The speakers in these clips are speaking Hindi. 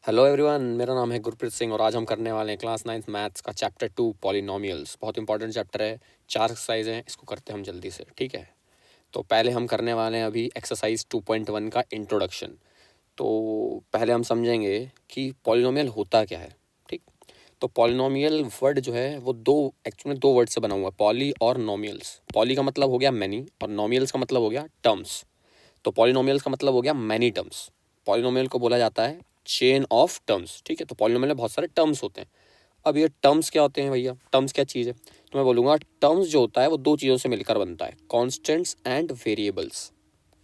हेलो एवरीवन, मेरा नाम है गुरप्रीत सिंह और आज हम करने वाले हैं क्लास 9th मैथ्स का चैप्टर 2 पॉलिनोमियल्स। बहुत इंपॉर्टेंट चैप्टर है, 4 एक्सरसाइज हैं, इसको करते हैं हम जल्दी से। ठीक है, तो पहले हम करने वाले हैं अभी एक्सरसाइज 2.1 का इंट्रोडक्शन। तो पहले हम समझेंगे कि पॉलिनोमियल होता क्या है। ठीक, तो पॉलिनोमियल वर्ड जो है वो एक्चुअली दो वर्ड से बना हुआ है, पॉली और नोमियल्स। पॉली का मतलब हो गया मैनी और नोमियल्स का मतलब हो गया टर्म्स। तो पॉलिनोमियल्स का मतलब हो गया मैनी टर्म्स। पॉलिनोमियल को बोला जाता है चेन ऑफ टर्म्स। ठीक है, तो पॉलिनोमियल में बहुत सारे टर्म्स होते हैं। अब ये टर्म्स क्या होते हैं भैया? टर्म्स क्या चीज़ है? तो मैं बोलूँगा टर्म्स जो होता है वो दो चीज़ों से मिलकर बनता है, कॉन्स्टेंट्स एंड वेरिएबल्स।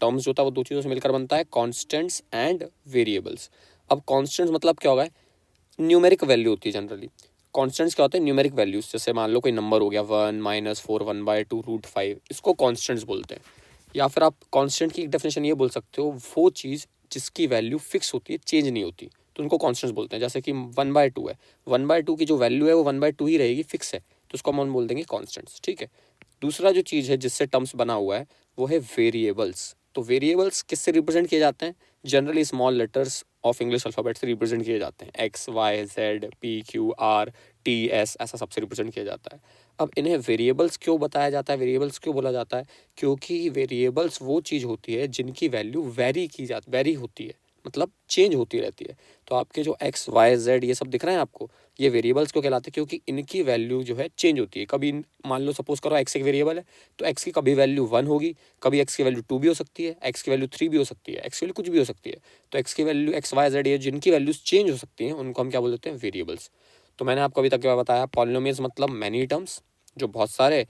टर्म्स जो होता है वो दो चीज़ों से मिलकर बनता है, कॉन्स्टेंट्स एंड वेरिएबल्स। अब कॉन्स्टेंट्स मतलब क्या होगा? न्यूमेरिक वैल्यू होती है जनरली। कॉन्स्टेंट्स क्या होते हैं? Numeric values. जैसे मान लो कोई नंबर हो गया 1 - 4 1/2 √5, इसको कॉन्स्टेंट्स बोलते हैं। या फिर आप कांस्टेंट की एक डेफिनेशन ये बोल सकते हो, वो चीज़ जिसकी वैल्यू फिक्स होती है, चेंज नहीं होती, तो उनको कांस्टेंट्स बोलते हैं। जैसे कि 1/2 है, 1/2 की जो वैल्यू है वो 1/2 ही रहेगी, फिक्स है, तो उसको हम बोल देंगे कांस्टेंट्स। ठीक है, दूसरा जो चीज़ है जिससे टर्म्स बना हुआ है वो है वेरिएबल्स। तो वेरिएबल्स किससे रिप्रेजेंट किए जाते हैं? Generally small letters of English alphabet से रिप्रेजेंट किए जाते हैं। X Y Z P Q R T S, ऐसा सबसे रिप्रेजेंट किया जाता है। अब इन्हें वेरिएबल्स क्यों बताया जाता है, वेरिएबल्स क्यों बोला जाता है? क्योंकि वेरिएबल्स वो चीज़ होती है जिनकी वैल्यू वेरी होती है, मतलब चेंज होती रहती है। तो आपके जो एक्स वाई जेड ये सब दिख रहे हैं आपको, ये वेरिएबल्स क्यों कहलाते हैं? क्योंकि इनकी वैल्यू जो है चेंज होती है। कभी मान लो सपोज करो एक्स एक वेरिएबल है, तो एक्स की कभी वैल्यू 1 होगी, कभी एक्स की वैल्यू 2 भी हो सकती है, एक्स की वैल्यू 3 भी हो सकती है, एक्स की वैल्यू कुछ भी हो सकती है। तो एक्स की वैल्यू एक्स वाई जेड ये जिनकी वैल्यूज चेंज हो सकती हैं उनको हम क्या बोल देते हैं? वेरिएबल्स। तो मैंने आपको अभी तक क्या बताया, पॉलिनोमियल्स मतलब मैनी टर्म्स, जो बहुत सारे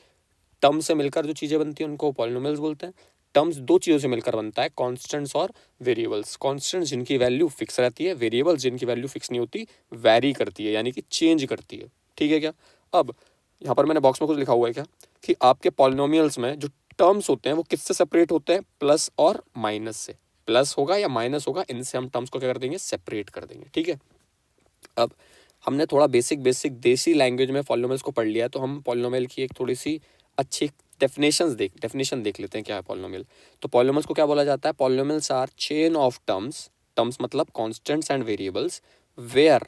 टर्म से मिलकर जो चीज़ें बनती हैं उनको पॉलिनोमियल्स बोलते हैं। टर्म्स दो चीज़ों से मिलकर बनता है, कॉन्स्टेंट्स और वेरिएबल्स। कॉन्स्टेंट्स जिनकी वैल्यू फिक्स रहती है, वेरिएबल्स जिनकी वैल्यू फिक्स नहीं होती, वैरी करती है, यानी कि चेंज करती है। ठीक है क्या? अब यहाँ पर मैंने बॉक्स में कुछ लिखा हुआ है क्या, कि आपके पॉलिनोमियल्स में जो टर्म्स होते हैं वो किससे सेपरेट होते हैं? प्लस और माइनस से। प्लस होगा या माइनस होगा, इनसे हम टर्म्स को क्या कर देंगे? सेपरेट कर देंगे। ठीक है, अब हमने थोड़ा बेसिक बेसिक देसी लैंग्वेज में पॉलिनोमियल्स को पढ़ लिया है, तो हम पॉलिनोमियल की एक थोड़ी सी अच्छी डेफिनेशन देख लेते हैं क्या है पॉलिनोमियल। तो पॉलिनोमियल्स को क्या बोला जाता है? Polynomials are chain of terms, terms मतलब constants and variables, where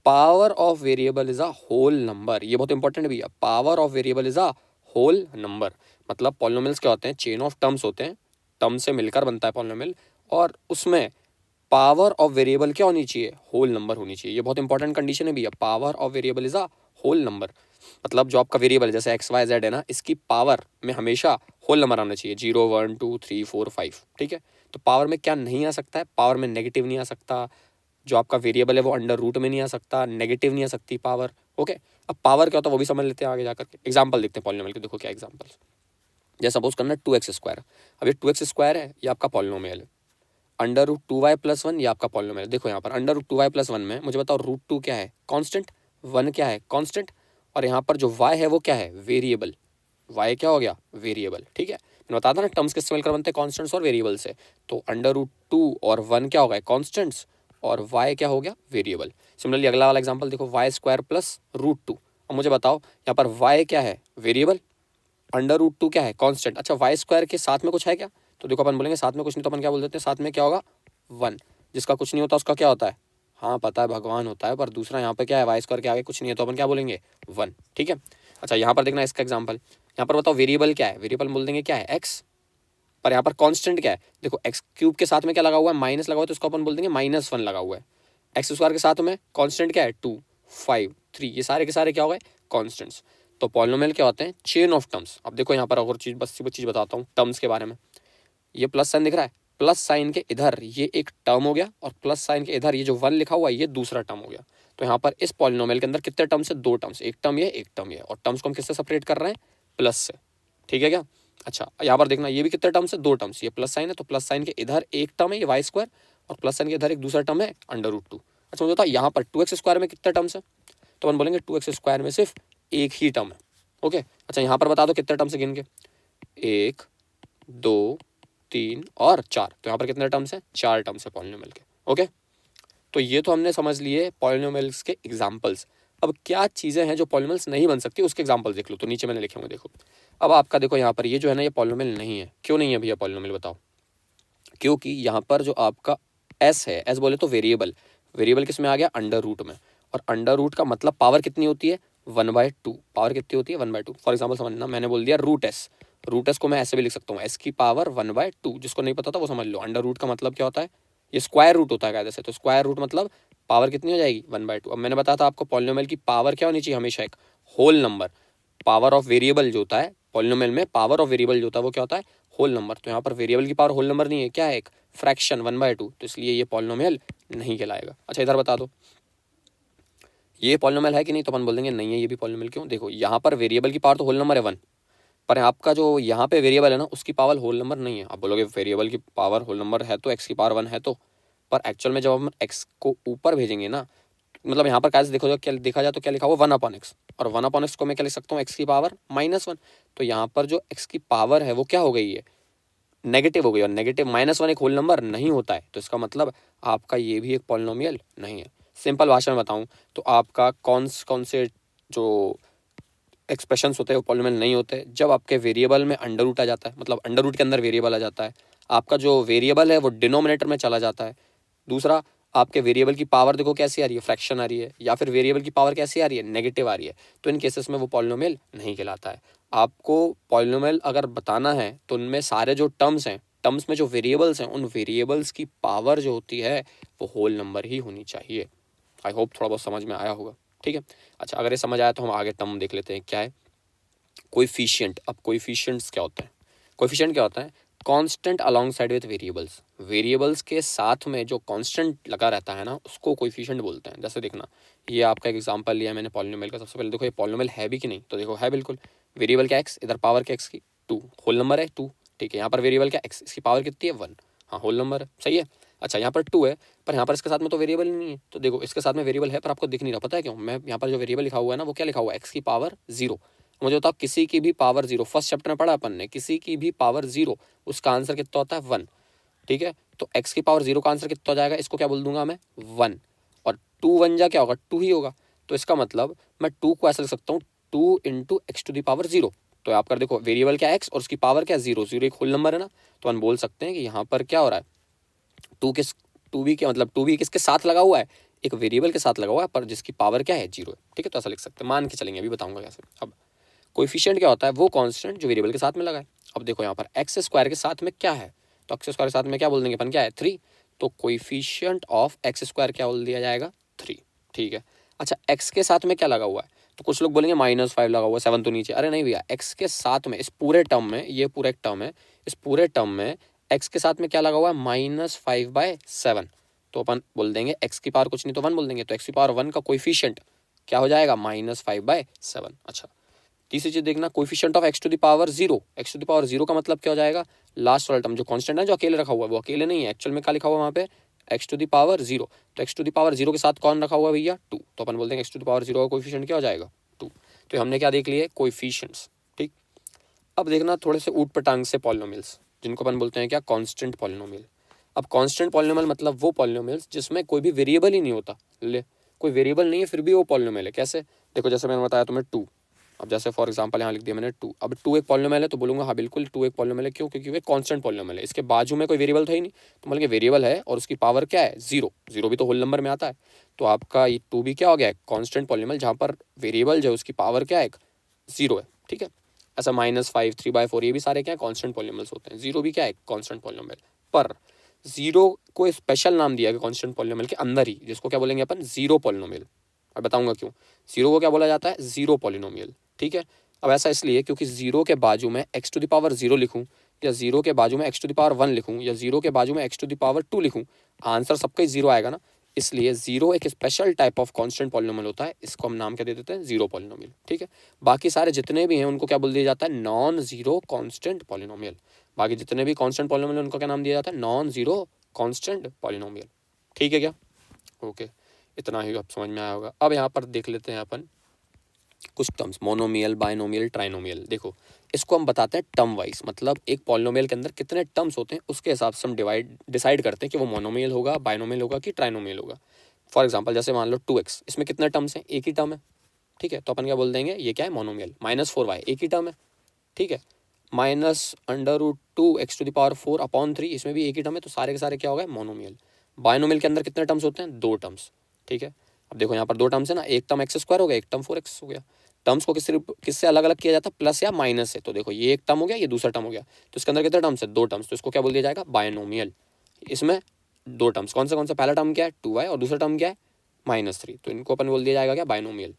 power of variable is a whole number. ये बहुत इंपॉर्टेंट है भैया, power of variable is a whole number. मतलब पॉलिनोमियल्स क्या होते हैं? चेन ऑफ टर्म्स होते हैं, टर्म से मिलकर बनता है पॉलिनोमियल, और उसमें पावर ऑफ वेरिएबल क्या होनी चाहिए? होल नंबर होनी चाहिए। ये बहुत इंपॉर्टेंट कंडीशन है भैया, power of variable is a whole number. मतलब जो आपका वेरिएबल है जैसे एक्स वाई जेड है ना, इसकी पावर में हमेशा होल नंबर आना चाहिए, 0 1 2 3 4 5। ठीक है, तो पावर में क्या नहीं आ सकता है? पावर में नेगेटिव नहीं आ सकता, जो आपका वेरिएबल है वो अंडर रूट में नहीं आ सकता, नेगेटिव नहीं आ सकती पावर। ओके, अब पावर क्या होता है वो भी समझ लेते हैं आगे जाकर के। एग्जाम्पल देखते हैं पॉलिनोमियल के, देखो क्या एग्जाम्पल। जैसे सपोज करना 2x²। अब ये 2x² है, ये आपका पॉलिनोमियल है। √2y+1 ये आपका पॉलिनोमियल है। देखो यहाँ पर √2y+1 में मुझे बताओ √2 क्या है? कांस्टेंट। 1 क्या है? कांस्टेंट। और यहाँ पर जो y है वो क्या है? वेरिएबल। y क्या हो गया? वेरिएबल। ठीक है, मैंने बताया था ना टर्म्स किससे मिलकर बनते हैं? कॉन्स्टेंट्स और वेरिएबल से। तो √2 और 1 क्या हो गया? कॉन्स्टेंट्स, और y क्या हो गया? वेरिएबल। सिमिलरली अगला वाला एग्जाम्पल देखो, y² + √2। अब मुझे बताओ यहाँ पर y क्या है? वेरिएबल। √2 क्या है? कांस्टेंट। अच्छा, y² के साथ में कुछ है क्या? तो देखो अपन बोलेंगे साथ में कुछ नहीं, तो अपन क्या बोल देते हैं? साथ में क्या होगा? 1। जिसका कुछ नहीं होता उसका क्या होता है? हाँ पता है, भगवान होता है। पर दूसरा यहाँ पे क्या है? y² के आगे कुछ नहीं है, तो अपन क्या बोलेंगे? 1। ठीक है, अच्छा यहाँ पर देखना इसका एग्जाम्पल। यहाँ पर बताओ वेरिएबल क्या है? वेरिएबल बोल देंगे क्या है? x। पर यहाँ पर कांस्टेंट क्या है? देखो x³ के साथ में क्या लगा हुआ है? माइनस लगा हुआ है, तो उसको अपन बोल देंगे -1 लगा हुआ है। x² के साथ में कांस्टेंट क्या है? 2 5 3, ये सारे के सारे क्या हो गए? कॉन्स्टेंट्स। तो पॉलिनोमियल क्या होते हैं? Chain of terms. अब देखो यहाँ पर और चीज़, बस चीज़ बताता हूँ टर्म्स के बारे में। ये प्लस साइन दिख रहा है, प्लस साइन के इधर ये एक टर्म हो गया, और प्लस साइन के इधर ये जो 1 लिखा हुआ है ये दूसरा टर्म हो गया। तो यहाँ पर इस पॉलिनोमियल के अंदर कितने टर्म्स है? 2 टर्म्स, एक टर्म ये एक टर्म ये, और टर्म्स को हम किससे सेपरेट कर रहे हैं? प्लस से। ठीक है क्या? अच्छा यहाँ पर देखना, ये भी कितने टर्म्स है? 2 टर्म्स। ये प्लस साइन है तो प्लस साइन के इधर एक टर्म है ये y², और प्लस साइन के इधर एक दूसरा टर्म है √2। अच्छा मुझे बताओ यहाँ पर 2x² में कितने टर्म्स है? तो अपन बोलेंगे 2x² में सिर्फ एक ही टर्म है। ओके, अच्छा यहाँ पर बता दो कितने टर्म्स है गिन के? 1 2 3 और 4। तो यहाँ पर कितने टर्म्स हैं? 4 टर्म्स है पॉलिनोमियल के। ओके, तो ये तो हमने समझ लिए पॉलिनोमियल्स के एग्जाम्पल्स। अब क्या चीज़ें हैं जो पॉलिनोमियल्स नहीं बन सकती, उसके एग्जाम्पल देख लो। तो नीचे मैंने लिखे होंगे देखो। अब आपका देखो यहाँ पर ये जो है ना, ये पॉलिनोमियल नहीं है। क्यों नहीं है भैया पॉलिनोमियल? बताओ। क्योंकि यहाँ पर जो आपका s है, s बोले तो वेरिएबल, वेरिएबल किस में आ गया, अंडर रूट में, और अंडर रूट का मतलब पावर कितनी होती है, 1/2। पावर कितनी होती है, 1/2। फॉर एग्जाम्पल समझना, मैंने बोल दिया रूट एस को मैं ऐसे भी लिख सकता हूँ, एस की पावर 1/2। जिसको नहीं पता था वो समझ लो। अंडर रूट का मतलब क्या होता है, ये स्क्वायर रूट होता है कायदे से, तो स्क्वायर रूट मतलब पावर कितनी हो जाएगी, 1/2। अब मैंने बताया था आपको पॉलिनोमियल की पावर क्या होनी चाहिए, हमेशा एक whole number. Power of variable जो होता है पॉलिनोमियल में, पावर ऑफ वेरिएबल जो होता है वो क्या होता है, होल नंबर। तो यहाँ पर वेरिएबल की पावर होल नंबर नहीं है, क्या है, एक फ्रैक्शन 1/2, तो इसलिए ये पॉलिनोमियल नहीं कहलाएगा। अच्छा इधर बता दो, ये पॉलिनोमियल है कि नहीं, तो अपन बोल देंगे नहीं है ये भी पॉलिनोमियल। क्यों, देखो यहाँ पर वेरिएबल की पावर तो होल नंबर है 1, पर आपका जो यहाँ पे वेरिएबल है ना उसकी पावर होल नंबर नहीं है। आप बोलोगे वेरिएबल की पावर होल नंबर है तो एक्स की पावर 1 है, तो पर एक्चुअल में जब हम एक्स को ऊपर भेजेंगे ना, मतलब यहाँ पर कैसे देखो, क्या देखा जाए तो क्या लिखा हुआ 1/x, और 1/x को मैं क्या लिख सकता हूँ, एक्स की पावर -1। तो यहाँ पर जो एक्स की पावर है वो क्या हो गई है, नेगेटिव हो गई, और नेगेटिव -1 एक होल नंबर नहीं होता है, तो इसका मतलब आपका ये भी एक पॉलिनोमियल नहीं है। सिंपल भाषा में बताऊँ तो आपका कौन से जो एक्सप्रेशंस होते हैं वो पॉलिनोमियल नहीं होते जब आपके वेरिएबल में अंडर रूट आ जाता है, मतलब अंडर रूट के अंदर वेरिएबल आ जाता है, आपका जो वेरिएबल है वो डिनोमिनेटर में चला जाता है। दूसरा, आपके वेरिएबल की पावर देखो कैसी आ रही है, फ्रैक्शन आ रही है, या फिर वेरिएबल की पावर कैसी आ रही है, नेगेटिव आ रही है, तो इन केसेस में वो पॉलिनोमियल नहीं कहलाता है। आपको पॉलिनोमियल अगर बताना है तो उनमें सारे जो टर्म्स हैं, टर्म्स में जो वेरिएबल्स हैं, उन वेरिएबल्स की पावर जो होती है वो होल नंबर ही होनी चाहिए। आई होप थोड़ा बहुत समझ में आया होगा, ठीक है। अच्छा अगर ये समझ आया तो हम आगे टर्म देख लेते हैं, क्या है कोएफिशिएंट। अब कोएफिशिएंट्स क्या होता है, कोएफिशिएंट क्या होता है, constant along side with variables. Variables के साथ में जो कांस्टेंट लगा रहता है ना उसको कोएफिशिएंट बोलते हैं। जैसे देखना, ये आपका एक एग्जांपल लिया मैंने पॉलिनोमियल का। सबसे पहले देखो ये पॉलिनोमियल है भी कि नहीं, तो देखो है बिल्कुल। वेरिएबल क्या एक्स, इधर पावर क्या एक्स की 2, होल नंबर है 2, ठीक है। यहाँ पर वेरिएबल क्या एक्स, इसकी पावर कितनी है 1, हाँ होल नंबर है, सही है। अच्छा यहाँ पर 2 है, पर यहाँ पर इसके साथ में तो वेरिएबल ही नहीं है, तो देखो इसके साथ में वेरिएबल है पर आपको दिख नहीं रहा, पता है क्यों, मैं यहाँ पर जो वेरिएबल लिखा हुआ है ना वो क्या लिखा हुआ है, एक्स की पावर 0। मुझे बताओ किसी की भी पावर 0, फर्स्ट चैप्टर में पढ़ा अपन ने, किसी की भी पावर 0 उसका आंसर कितना होता है 1, ठीक है। तो x की पावर 0 का आंसर कितना हो जाएगा, इसको क्या बोल दूंगा मैं 1, और 2 1 जा क्या होगा 2 ही होगा। तो इसका मतलब मैं 2 को ऐसा लिख सकता हूँ 2 into X to the power 0। तो आप कर देखो वेरिएबल क्या x और उसकी पावर क्या 0, 0 एक होल नंबर है ना, तो हम बोल सकते हैं कि यहाँ पर क्या हो रहा है, 2 भी क्या मतलब 2 भी किसके साथ लगा हुआ है, एक वेरिएबल के साथ लगा हुआ है पर जिसकी पावर क्या है 0 है, ठीक है। तो ऐसा लिख सकते हैं, मान के चलेंगे, अभी बताऊंगा कैसे। अब कोएफिशिएंट क्या होता है, वो कांस्टेंट जो वेरिएबल के साथ में लगा है। अब देखो यहाँ पर एक्स स्क्वायर के साथ में क्या है, तो एक्स स्क्वायर के साथ में क्या बोल देंगे अपन, क्या है 3, तो कोएफिशिएंट ऑफ एक्स स्क्वायर क्या बोल दिया जाएगा 3, ठीक है। अच्छा एक्स के साथ में क्या लगा हुआ है, तो कुछ लोग बोलेंगे -5 लगा हुआ है, 7 तो नीचे, अरे नहीं भैया, एक्स के साथ में इस पूरे टर्म में, ये पूरा एक टर्म है, इस पूरे टर्म में एक्स के साथ में क्या लगा हुआ है -5/7, तो अपन बोल देंगे एक्स की पावर कुछ नहीं तो 1 बोल देंगे, तो एक्स की पावर 1 का कोएफिशिएंट क्या हो जाएगा -5/7। अच्छा तीसरी चीज देखना, coefficient of X to the power 0, X to the power 0 का मतलब क्या हो जाएगा, लास्ट वाला टर्म जो कांस्टेंट है जो अकेले रखा हुआ है वो अकेले नहीं है, एक्चुअल में क्या लिखा हुआ है वहाँ पे एक्स टू द पावर 0, तो एक्स टू द पावर 0 के साथ कौन रखा हुआ है भैया 2, तो अपन बोलते हैं एक्स टू द पावर 0 का कोएफिशिएंट क्या हो जाएगा 2। तो हमने क्या देख लिए कोएफिशिएंट्स, ठीक। अब देखना थोड़े से ऊट पटांग से पॉलिनोमियल्स जिनको अपन बोलते हैं क्या, कांस्टेंट पॉलिनोमियल। अब कांस्टेंट पॉलिनोमियल मतलब वो पॉलिनोमियल्स जिसमें कोई भी वेरिएबल ही नहीं होता, ले कोई वेरिएबल नहीं है फिर भी वो पॉलिनोमियल है। कैसे, देखो जैसे मैंने बताया तुम्हें 2, अब जैसे फॉर एग्जांपल यहाँ लिख दिया मैंने 2, अब 2 एक पॉलिनोमियल है तो बोलूँगा हाँ बिल्कुल 2 एक पॉलिनोमियल है, क्यों, क्योंकि वो कांस्टेंट पॉलिनोमियल है, इसके बाजू में कोई वेरिएबल था ही नहीं, तो बोलेंगे वेरिएबल है और उसकी पावर क्या है 0, 0 भी तो होल नंबर में आता है, तो आपका ये 2 भी क्या हो गया कांस्टेंट पॉलिनोमियल जहाँ पर वेरिएबल जो है उसकी पावर क्या है 0 है, ठीक है। ऐसा -5 3/4 ये भी सारे क्या है कांस्टेंट पॉलिनोमियल्स होते हैं, 0 भी क्या है कांस्टेंट पॉलिनोमियल, पर 0 को स्पेशल नाम दिया गया कांस्टेंट पॉलिनोमियल के अंदर ही, जिसको क्या बोलेंगे अपन 0 पॉलिनोमियल, और बताऊंगा क्यों 0 को क्या बोला जाता है 0 पॉलिनोमियल, ठीक है। अब ऐसा इसलिए क्योंकि 0 के बाजू में एक्स टू द पावर 0 लिखूं, या 0 के बाजू में एक्स टू द पावर 1 लिखूं, या 0 के बाजू में एक्स टू द पावर 2 लिखूं, आंसर सबका ही 0 आएगा ना, इसलिए 0 एक special type of constant polynomial होता है, इसको हम नाम क्या दे देते हैं 0 पॉलिनोमियल, ठीक है। बाकी सारे जितने भी हैं उनको क्या बोल दिया जाता है नॉन जीरो कांस्टेंट पॉलिनोमियल, बाकी जितने भी कांस्टेंट पॉलिनोमियल उनको क्या नाम दिया जाता है नॉन जीरो कांस्टेंट पॉलिनोमियल, ठीक है क्या, ओके। इतना ही अब समझ में आया होगा। अब यहाँ पर देख लेते हैं अपन कुछ टर्म्स, मोनोमियल, बाइनोमियल, ट्राइनोमियल। देखो इसको हम बताते हैं टर्म वाइज, मतलब एक पॉलिनोमियल के अंदर कितने टर्म्स होते हैं उसके हिसाब से हम डिसाइड करते हैं कि वो मोनोमियल होगा, बाइनोमियल होगा कि ट्राइनोमियल होगा। फॉर एग्जांपल जैसे मान लो 2x, इसमें कितने टर्म्स हैं, एक ही टर्म है, ठीक है, तो अपन क्या बोल देंगे ये क्या है मोनोमियल। -4y एक ही टर्म है, ठीक है, -√2 x⁴ अपॉन 3 इसमें भी एक ही टर्म है, तो सारे के सारे क्या हो गए मोनोमियल। बायनोमियल के अंदर कितने टर्म्स होते हैं, 2 टर्म्स, ठीक है। अब देखो यहाँ पर 2 टर्म्स है ना, एक टर्म x² हो गया, एक टर्म 4x हो गया। टर्म्स को किससे अलग अलग किया जाता है, प्लस या माइनस से। तो देखो ये एक टर्म हो गया, ये दूसरा टर्म हो गया, तो इसके अंदर कितने टर्म्स है, 2 टर्म्स, तो इसको क्या बोल दिया जाएगा, बायनोमियल। इसमें 2 टर्म्स कौन से पहला टर्म क्या है 2y और दूसरा टर्म क्या है -3, तो इनको अपन बोल दिया जाएगा क्या, बायनोमियल।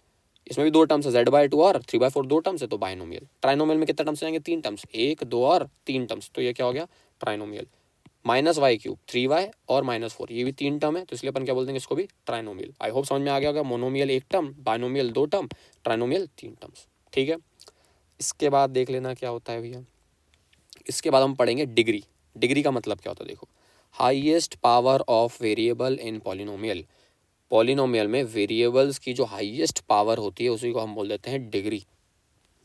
इसमें भी 2 टर्म्स है, z/2 और 3/4 2 टर्म्स है, तो बायनोमियल। ट्राइनोमियल में कितने टर्म्स आएंगे, 3 टर्म्स, 1 2 और 3 टर्म्स, तो ये क्या हो गया, ट्राइनोमियल। -y³ 3y और -4 ये भी 3 टर्म है, तो इसलिए अपन क्या बोल देंगे इसको भी, ट्राइनोमियल। आई होप समझ में आ गया होगा, monomial 1 term, binomial 2 term, trinomial 3 terms, ठीक है। इसके बाद देख लेना क्या होता है भैया, इसके बाद हम पढ़ेंगे डिग्री। डिग्री का मतलब क्या होता है, देखो, highest power of variable in polynomial. Polynomial में वेरिएबल्स की जो हाईएस्ट पावर होती है उसी को हम बोल देते हैं डिग्री।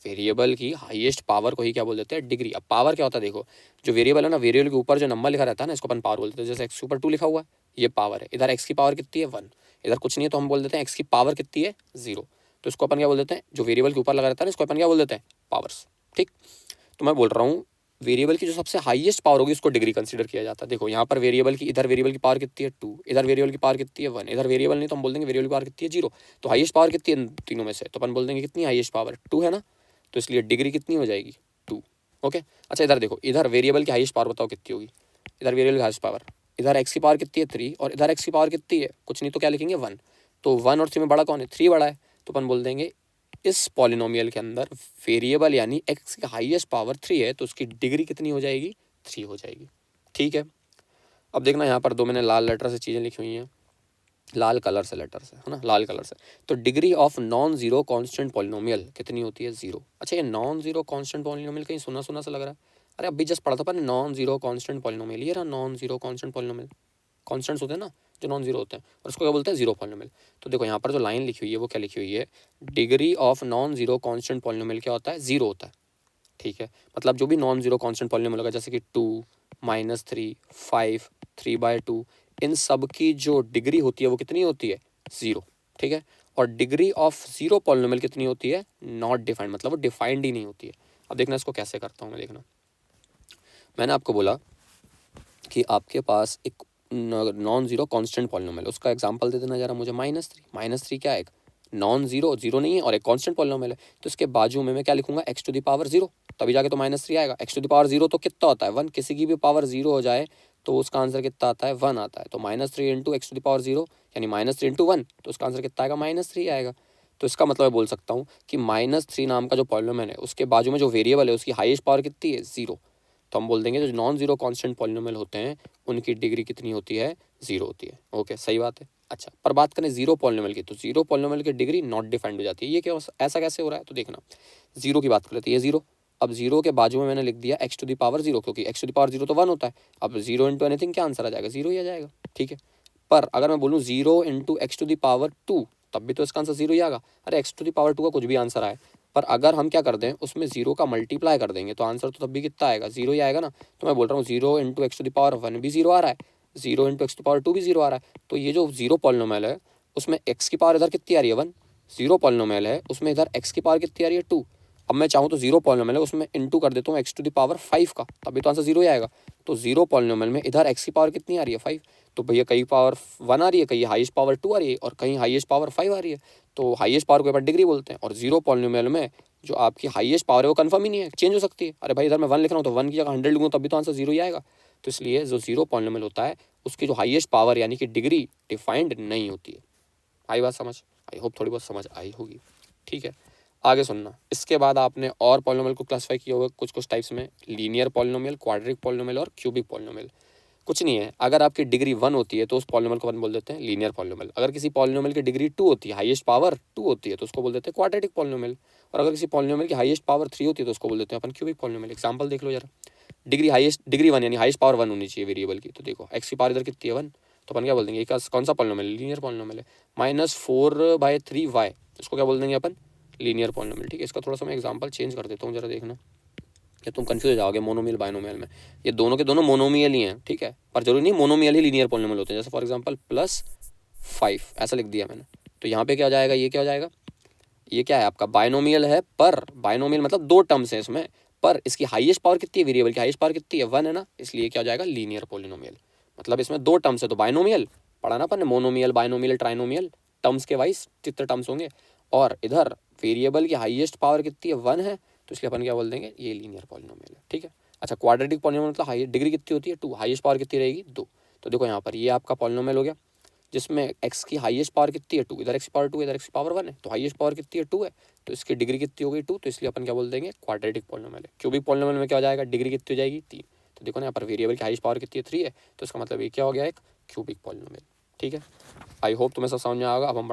वेरिएबल की हाईएस्ट पावर को ही क्या बोल देते हैं, डिग्री। अब पावर क्या होता है, देखो जो वेरिएबल है ना, वेरिएबल के ऊपर जो नंबर लिखा रहता है ना, इसको अपन पावर बोलते हैं। जैसे x के ऊपर 2 लिखा हुआ है, ये पावर है। इधर x की पावर कितनी है, 1, इधर कुछ नहीं है, तो हम बोल देते हैं x की पावर कितनी है, 0। तो इसको अपन क्या बोल देते हैं, जो वेरिएबल के ऊपर लगा रहता है ना, इसको अपन क्या बोल देते हैं, पावर्स, ठीक। तो मैं बोल रहा हूँ वेरिएबल की जो सबसे हाईएस्ट पावर होगी उसको डिग्री कंसीडर किया जाता है। देखो यहाँ पर वेरिएबल की, इधर वेरिएबल की पावर कितनी है 2, इधर वेरिएबल की पावर कितनी है 1, इधर वेरिएबल नहीं तो हम बोल देंगे वेरिएबल की पावर कितनी है 0। तो हाईएस्ट पावर कितनी है तीनों में से, तो अपन बोल देंगे कितनी हाईएस्ट पावर 2 है ना, तो इसलिए डिग्री कितनी हो जाएगी 2। ओके, अच्छा इधर देखो, इधर वेरिएबल की हाईएस्ट पावर बताओ कितनी होगी, इधर वेरिएबल की हाईएस्ट पावर, इधर एक्स की पावर कितनी है 3 और इधर एक्स की पावर कितनी है कुछ नहीं, तो क्या लिखेंगे 1। तो 1 और 3 में बड़ा कौन है, 3 बड़ा है, तो अपन बोल देंगे इस पॉलिनोमियल के अंदर वेरिएबल यानी एक्स की हाईएस्ट पावर 3 है, तो उसकी डिग्री कितनी हो जाएगी, 3 हो जाएगी, ठीक है। अब देखना यहाँ पर 2 मैंने लाल लेटर से चीज़ें लिखी हुई हैं, लाल कलर से लेटर से, है ना, लाल कलर से। तो degree of non zero constant polynomial कितनी होती है, 0। अच्छा ये नॉन जीरो कांस्टेंट पॉलिनोमियल कहीं सुना सुना सा लग रहा है, अरे अभी जस्ट पढ़ा था पर नॉन जीरो कांस्टेंट पॉलिनोमियल, ये रहा non zero constant polynomial. Constants होते हैं ना जो नॉन जीरो होते हैं, और उसको क्या बोलते हैं, जीरो पॉलिनोमियल। तो देखो यहाँ पर जो लाइन लिखी हुई है वो क्या लिखी हुई है, degree of non zero constant polynomial क्या होता है, 0 होता है, ठीक है। मतलब जो भी नॉन जीरो कांस्टेंट पॉलिनोमियल होगा, जैसे कि 2 -3 5 3/2, इन सब की जो डिग्री होती है वो कितनी होती है, 0, ठीक है। और डिग्री ऑफ जीरो पॉलिनोमियल कितनी होती है, नॉट डिफाइंड, मतलब वो डिफाइंड ही नहीं होती है। अब देखना इसको कैसे करता हूँ मैं, देखना मैंने आपको बोला कि आपके पास एक नॉन जीरो कांस्टेंट पॉलिनोमियल, उसका एग्जांपल दे देना जरा मुझे, -3 क्या है, एक नॉन जीरो, जीरो नहीं है और एक कांस्टेंट पॉलिनोमियल है, तो इसके बाजू में मैं क्या लिखूंगा, x⁻0, तभी जाके तो -3 आएगा। x⁻0 तो कितना होता है 1, किसी की भी पावर 0 हो जाए तो उसका आंसर कितना आता है, 1 आता है। तो -3 इंटू x⁻0 यानी -3 इंटू 1, तो उसका आंसर कितना आएगा, -3 आएगा। तो इसका मतलब मैं बोल सकता हूँ कि -3 नाम का जो पॉलिनोमियल है उसके बाजू में जो वेरिएबल है उसकी हाईएस्ट पावर कितनी है, 0। तो हम बोल देंगे जो नॉन जीरो कांस्टेंट पॉलिनोमियल होते हैं उनकी डिग्री कितनी होती है, 0 होती है। ओके, सही बात है। अच्छा, पर बात करें जीरो पॉलिनोमियल की, तो जीरो पॉलिनोमियल की डिग्री नॉट डिफाइंड हो जाती है। ये क्या, ऐसा कैसे हो रहा है, तो देखना, जीरो की बात कर लेते हैं, ये 0। अब 0 के बाजू में मैंने लिख दिया x⁻0, क्योंकि x⁻0 तो 1 होता है। अब 0 इंटू एनीथिंग क्या आंसर आ जाएगा, 0 ही आ जाएगा, ठीक है। पर अगर मैं बोलूँ 0 इंटू x⁻2, तब भी तो इसका आंसर 0 ही आएगा। अरे x⁻2 का कुछ भी आंसर आए, पर अगर हम क्या कर दें उसमें 0 का मल्टीप्लाई कर देंगे तो आंसर तो तब भी कितना आएगा, 0 ही आएगा ना। तो मैं बोल रहा हूँ 0 इंटू x⁻1 भी 0 आ रहा है, 0 इंटू x⁻2 भी 0 आ रहा है। तो ये जो जीरो पॉलिनोमियल है उसमें x की पावर इधर कितनी आ रही है, 1। जीरो पॉलिनोमियल है उसमें इधर x की पावर कितनी आ रही है, 2। अब मैं चाहूँ तो जीरो पॉलिनोमियल है उसमें इंटू कर देता हूँ x⁻5 का, तभी तो आंसर 0 ही आएगा। तो जीरो पॉलिनोमियल में इधर x की पावर कितनी आ रही है, 5। तो भैया कहीं पावर 1 आ रही है, कहीं हाईएस्ट पावर 2 आ रही है और कहीं हाईएस्ट पावर 5 आ रही है। तो हाईएस्ट पावर को एक बार डिग्री बोलते हैं, और जीरो पॉलिनोमियल में जो आपकी हाईएस्ट पावर है वो कंफर्म ही नहीं है, चेंज हो सकती है। अरे भाई इधर मैं 1 लिख रहा हूँ तो 1 की जगह 100 लिखूँ तब भी तो आंसर 0 ही आएगा। तो इसलिए जो जीरो पॉलिनोमियल होता है उसकी जो हाईएस्ट पावर यानी कि डिग्री डिफाइंड नहीं होती है। आई बात समझ, आई होप थोड़ी बहुत समझ आई होगी, ठीक है। आगे सुनना, इसके बाद आपने और पॉलिनोमियल को क्लासिफाई किया होगा कुछ कुछ टाइप्स में, लीनियर पॉलिनोमियल, क्वाड्रेटिक पॉलिनोमियल और क्यूबिक पॉलिनोमियल। कुछ नहीं है, अगर आपकी डिग्री 1 होती है तो उस पॉलिनोमियल को अपन बोल देते हैं लीनियर पॉलिनोमियल। अगर किसी पॉलिनोमियल की डिग्री 2 होती है, हाईएस्ट पावर 2 होती है, तो उसको बोल देते हैं क्वाड्रेटिक पॉलिनोमियल। और अगर किसी पॉलिनोमियल की हाईएस्ट पावर 3 होती है तो उसको बोल देते हैं अपन क्यूबिक पॉलिनोमियल। एग्जांपल देख लो जरा, डिग्री 1 यानी हाईएस्ट पावर 1 होनी चाहिए वेरिएबल की। तो देखो एक्स की पावर इधर कितनी है, 1, तो अपन क्या बोल देंगे, कौन सा पॉलिनोमियल, लीनियर पॉलिनोमियल है। -4/3y, इसको क्या बोल देंगे अपन, लीनियर पॉलिनोमियल, ठीक है। इसका थोड़ा सा मैं एग्जांपल चेंज कर देता हूँ, जरा देखना, या तुम कंफ्यूज हो जाओगे मोनोमियल बायनोमियल में। ये दोनों के दोनों मोनोमियल ही हैं, ठीक है, पर जरूरी नहीं मोनोमियल ही लीनियर पॉलिनोमियल होते हैं। जैसे फॉर एग्जांपल +5 ऐसा लिख दिया मैंने, तो यहाँ पे क्या हो जाएगा, ये क्या हो जाएगा, ये क्या है आपका बायनोमियल है, पर बायनोमियल मतलब 2 टर्म्स है इसमें, पर इसकी हाईएस्ट पावर कितनी है, वेरिएबल की हाईएस्ट पावर कितनी है, 1 है ना, इसलिए क्या हो जाएगा लीनियर पॉलिनोमियल। मतलब इसमें 2 टर्म्स है, तो बाइनोमियल पढ़ा ना अपन ने, मोनोमियल, बाइनोमियल, ट्राइनोमियल, टर्म्स के वाइज कितने टर्म्स होंगे। और इधर वेरिएबल की हाईएस्ट पावर कितनी है, 1 है, तो इसलिए अपन क्या बोल देंगे, ये लीनियर पॉलिनोमियल है, ठीक है। अच्छा, क्वाड्रेटिक पॉलिनोमियल मतलब हाई डिग्री कितनी होती है, 2, हाईएस्ट पावर कितनी रहेगी, 2। तो देखो यहाँ पर ये आपका पॉलिनोमियल हो गया जिसमें x की हाईएस्ट पावर कितनी है, 2, इधर x की पावर 2 इधर x की पावर 1 है, तो हाईएस्ट पावर कितनी है, 2 है, तो इसकी डिग्री कितनी हो गई, 2, तो इसलिए अपन क्या बोल देंगे, क्वाड्रेटिक पॉलिनोमियल है। क्यूबिक पॉलिनोमियल में क्या हो जाएगा, डिग्री कितनी हो जाएगी, 3। तो देखो ना यहाँ पर वेरिएबल की हाईएस्ट पावर कितनी है, 3 है, तो इसका मतलब ये क्या हो गया, एक क्यूबिक पॉलिनोमियल, ठीक है। आई होप तुम्हें सब समझ में आएगा। अब हम